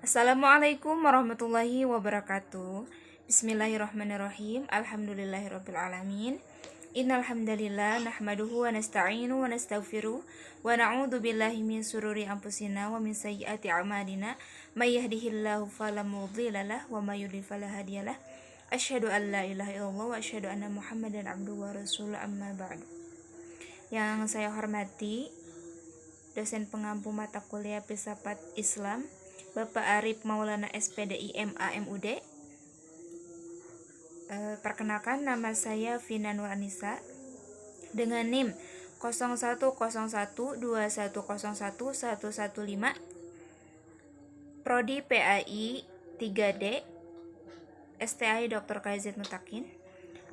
Assalamualaikum warahmatullahi wabarakatuh. Bismillahirrahmanirrahim. Alhamdulillahirabbil alamin. Innal hamdalillah nahmaduhu wa nasta'inu wa nastaghfiruh wa na'udzu billahi min sururi anfusina wa min sayyiati a'malina. May yahdihillahu fala mudhillalah wa may yudlil fala hadiyalah. Asyhadu an la ilaha illallah wa asyhadu anna Muhammadan abduhu wa rasuluh, amma ba'du. Yang saya hormati dosen pengampu mata kuliah Filsafat Islam Bapak Arif Maulana SPDI MA MUD. Perkenalkan, nama saya Vina Nur Anissa dengan NIM 010121011115, Prodi PAI 3D, STI Dr. KZ Mutakin,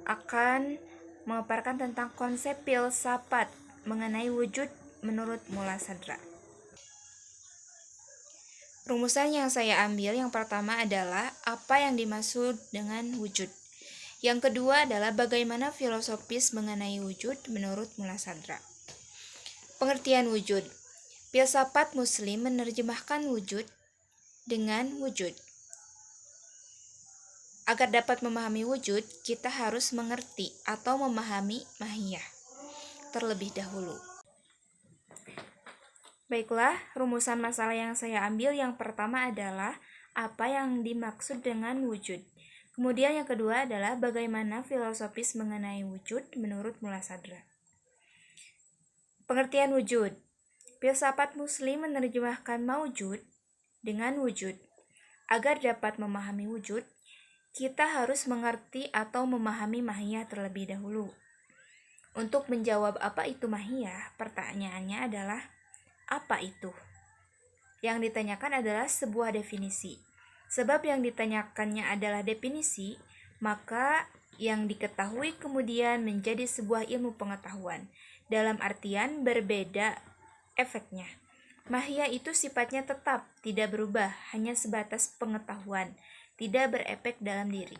akan memaparkan tentang konsep filsafat mengenai wujud menurut Mula Sadra. Rumusan yang saya ambil yang pertama adalah apa yang dimaksud dengan wujud. Yang kedua adalah bagaimana filosofis mengenai wujud menurut Mula Sadra. Pengertian wujud. Filsafat Muslim menerjemahkan wujud dengan wujud. Agar dapat memahami wujud, kita harus mengerti atau memahami mahiyah terlebih dahulu. Baiklah, rumusan masalah yang saya ambil yang pertama adalah apa yang dimaksud dengan wujud. Kemudian yang kedua adalah bagaimana filosofis mengenai wujud menurut Mula Sadra. Pengertian wujud. Filsafat Muslim menerjemahkan maujud dengan wujud. Agar dapat memahami wujud, kita harus mengerti atau memahami mahiyah terlebih dahulu. Untuk menjawab apa itu mahiyah, pertanyaannya adalah apa itu? Yang ditanyakan adalah sebuah definisi. Sebab yang ditanyakannya adalah definisi, maka yang diketahui kemudian menjadi sebuah ilmu pengetahuan. Dalam artian berbeda efeknya. Mahiyah itu sifatnya tetap, tidak berubah, hanya sebatas pengetahuan, tidak berefek dalam diri.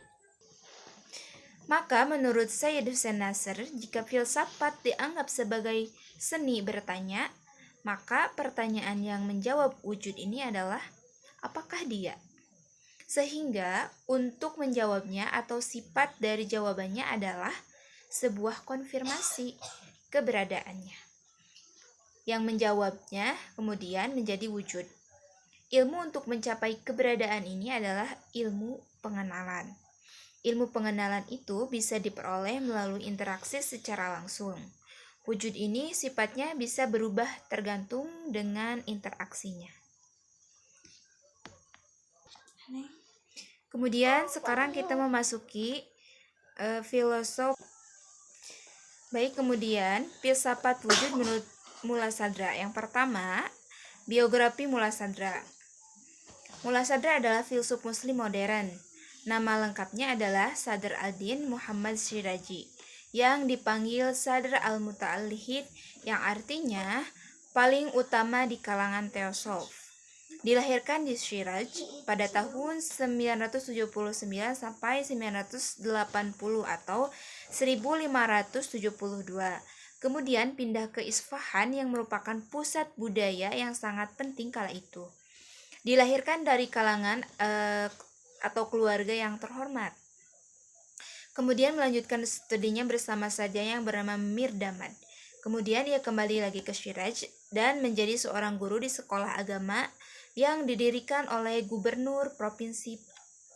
Maka menurut Sayyid Hussein Nasr, jika filsafat dianggap sebagai seni bertanya, maka pertanyaan yang menjawab wujud ini adalah apakah dia? Sehingga untuk menjawabnya atau sifat dari jawabannya adalah sebuah konfirmasi keberadaannya. Yang menjawabnya kemudian menjadi wujud. Ilmu untuk mencapai keberadaan ini adalah ilmu pengenalan. Ilmu pengenalan itu bisa diperoleh melalui interaksi secara langsung. Wujud ini sifatnya bisa berubah tergantung dengan interaksinya. Kemudian sekarang kita memasuki filosof. Baik, kemudian filsafat wujud menurut Mula Sadra. Yang pertama, biografi Mula Sadra. Mula Sadra adalah filsuf Muslim modern. Nama lengkapnya adalah Sadr al-Din Muhammad Syirazi, yang dipanggil Sadr al-Muta'allihid, yang artinya paling utama di kalangan teosof. Dilahirkan di Shiraz pada tahun 979 sampai 980 atau 1572. Kemudian pindah ke Isfahan yang merupakan pusat budaya yang sangat penting kala itu. Dilahirkan dari kalangan atau keluarga yang terhormat. Kemudian melanjutkan studinya bersama saja yang bernama Mirdamad. Kemudian ia kembali lagi ke Shiraz dan menjadi seorang guru di sekolah agama yang didirikan oleh gubernur provinsi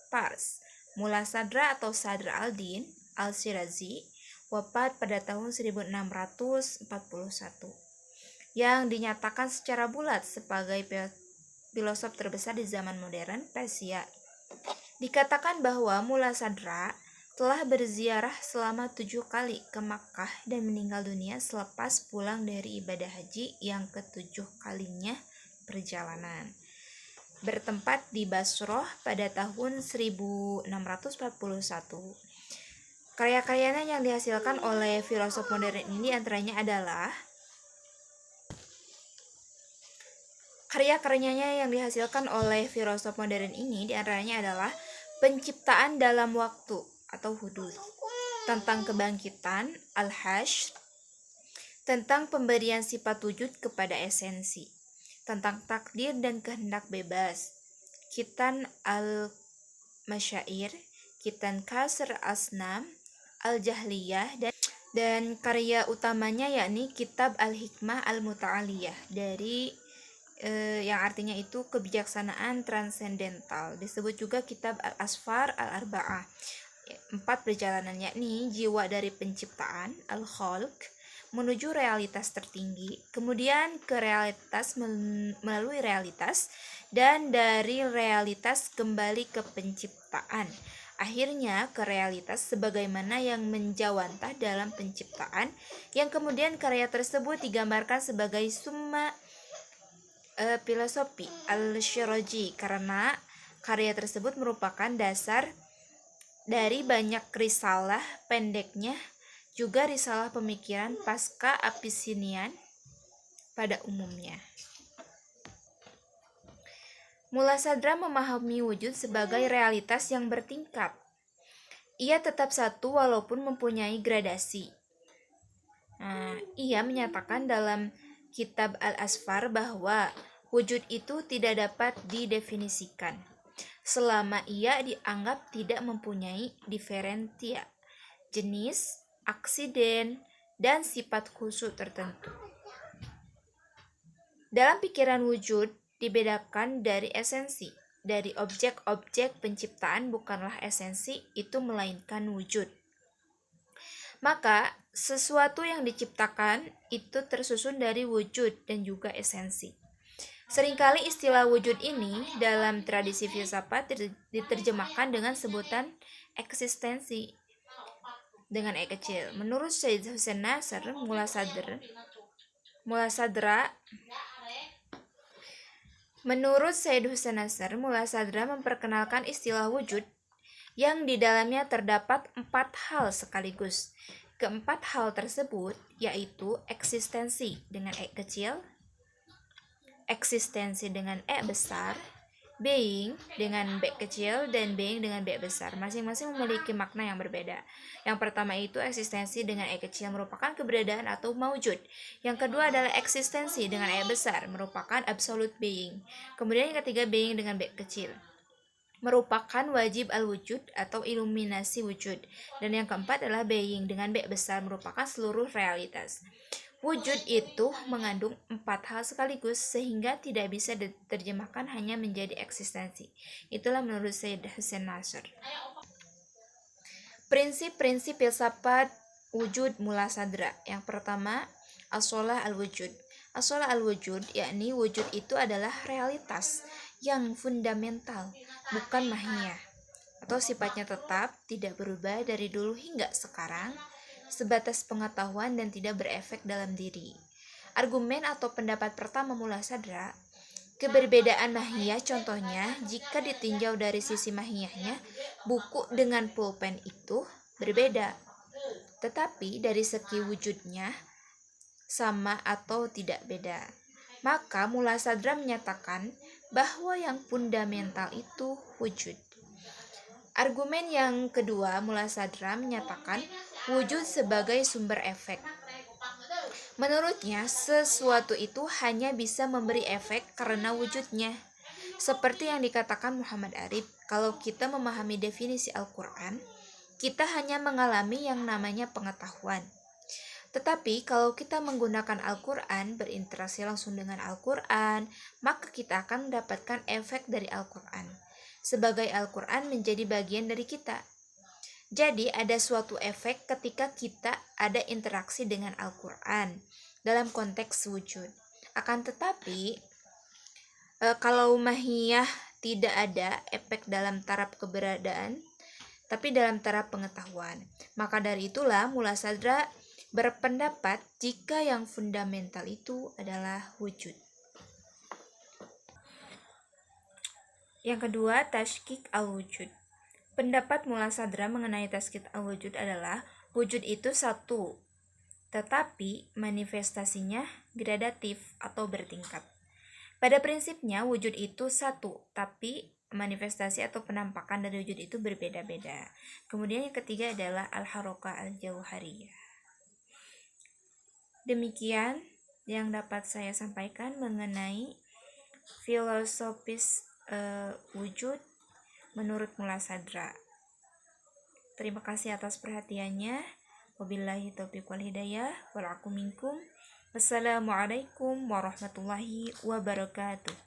Pars. Mula Sadra atau Sadr al-Din al-Shirazi wafat pada tahun 1641, yang dinyatakan secara bulat sebagai filosof terbesar di zaman modern Persia. Dikatakan bahwa Mula Sadra telah berziarah selama 7 kali ke Makkah dan meninggal dunia selepas pulang dari ibadah haji yang ke-7 kalinya perjalanan. Bertempat di Basrah pada tahun 1641. Karya-karyanya yang dihasilkan oleh filosof modern ini antaranya adalah penciptaan dalam waktu atau hudud, tentang kebangkitan al-hasy, tentang pemberian sifat wujud kepada esensi, tentang takdir dan kehendak bebas, Kitan al-Masyair, Kitan Kasr Asnam, Al-Jahliyah, dan karya utamanya yakni Kitab Al-Hikmah Al-Muta'aliyah dari yang artinya itu kebijaksanaan transendental. Disebut juga Kitab Al-Asfar Al-Arba'ah, 4 perjalanan, yakni jiwa dari penciptaan Al-Khalq menuju realitas tertinggi, kemudian ke realitas melalui realitas, dan dari realitas kembali ke penciptaan, akhirnya ke realitas sebagaimana yang menjawantah dalam penciptaan, yang kemudian karya tersebut digambarkan sebagai summa filosofi al-Shirazi, karena karya tersebut merupakan dasar dari banyak risalah pendeknya, juga risalah pemikiran pasca Abyssinian pada umumnya. Mula Sadra memahami wujud sebagai realitas yang bertingkat. Ia tetap satu walaupun mempunyai gradasi. Ia menyatakan dalam Kitab Al-Asfar bahwa wujud itu tidak dapat didefinisikan selama ia dianggap tidak mempunyai diferensia, jenis, aksiden, dan sifat khusus tertentu. Dalam pikiran wujud dibedakan dari esensi. Dari objek-objek penciptaan bukanlah esensi itu melainkan wujud. Maka sesuatu yang diciptakan itu tersusun dari wujud dan juga esensi. Seringkali istilah wujud ini dalam tradisi filsafat diterjemahkan dengan sebutan eksistensi dengan E kecil. Menurut Syed Hussein Nasr, Mula Sadra memperkenalkan istilah wujud yang di dalamnya terdapat 4 hal sekaligus. Keempat hal tersebut yaitu eksistensi dengan E kecil, eksistensi dengan E besar, being dengan B kecil, dan being dengan B besar. Masing-masing memiliki makna yang berbeda. Yang pertama itu eksistensi dengan E kecil merupakan keberadaan atau maujud. Yang kedua adalah eksistensi dengan E besar merupakan absolute being. Kemudian yang ketiga being dengan B kecil merupakan wajib al-wujud atau iluminasi wujud. Dan yang keempat adalah being dengan B besar merupakan seluruh realitas. Wujud itu mengandung 4 hal sekaligus sehingga tidak bisa diterjemahkan hanya menjadi eksistensi. Itulah menurut Syed Hussein Nasr. Prinsip-prinsip filsafat wujud Mula Sadra. Yang pertama, as-sholah al-wujud. As-sholah al-wujud yakni wujud itu adalah realitas yang fundamental, bukan mahiyah, atau sifatnya tetap, tidak berubah dari dulu hingga sekarang, sebatas pengetahuan dan tidak berefek dalam diri. Argumen atau pendapat pertama Mula Sadra, keberbedaan mahiyah contohnya jika ditinjau dari sisi mahiyahnya, buku dengan pulpen itu berbeda, tetapi dari segi wujudnya sama atau tidak beda. Maka Mula Sadra menyatakan bahwa yang fundamental itu wujud. Argumen yang kedua, Mula Sadra menyatakan wujud sebagai sumber efek. Menurutnya, sesuatu itu hanya bisa memberi efek karena wujudnya. Seperti yang dikatakan Muhammad Arif, kalau kita memahami definisi Al-Quran, kita hanya mengalami yang namanya pengetahuan. Tetapi kalau kita menggunakan Al-Quran, berinteraksi langsung dengan Al-Quran, maka kita akan mendapatkan efek dari Al-Quran. Sebagai Al-Quran menjadi bagian dari kita. Jadi ada suatu efek ketika kita ada interaksi dengan Al-Quran dalam konteks wujud. Akan tetapi, kalau mahiyah tidak ada efek dalam taraf keberadaan, tapi dalam taraf pengetahuan. Maka dari itulah Mula Sadra berpendapat jika yang fundamental itu adalah wujud. Yang kedua, tashkik al-wujud. Pendapat Mula Sadra mengenai tashkik al-wujud adalah wujud itu satu, tetapi manifestasinya gradatif atau bertingkat. Pada prinsipnya wujud itu satu, tapi manifestasi atau penampakan dari wujud itu berbeda-beda. Kemudian yang ketiga adalah al-harokah al-jauhariyah. Demikian yang dapat saya sampaikan mengenai wujud menurut Mula Sadra. Terima kasih atas perhatiannya. Wabillahi taufiq wal hidayah. Wal aku minkum. Wassalamualaikum warahmatullahi wabarakatuh.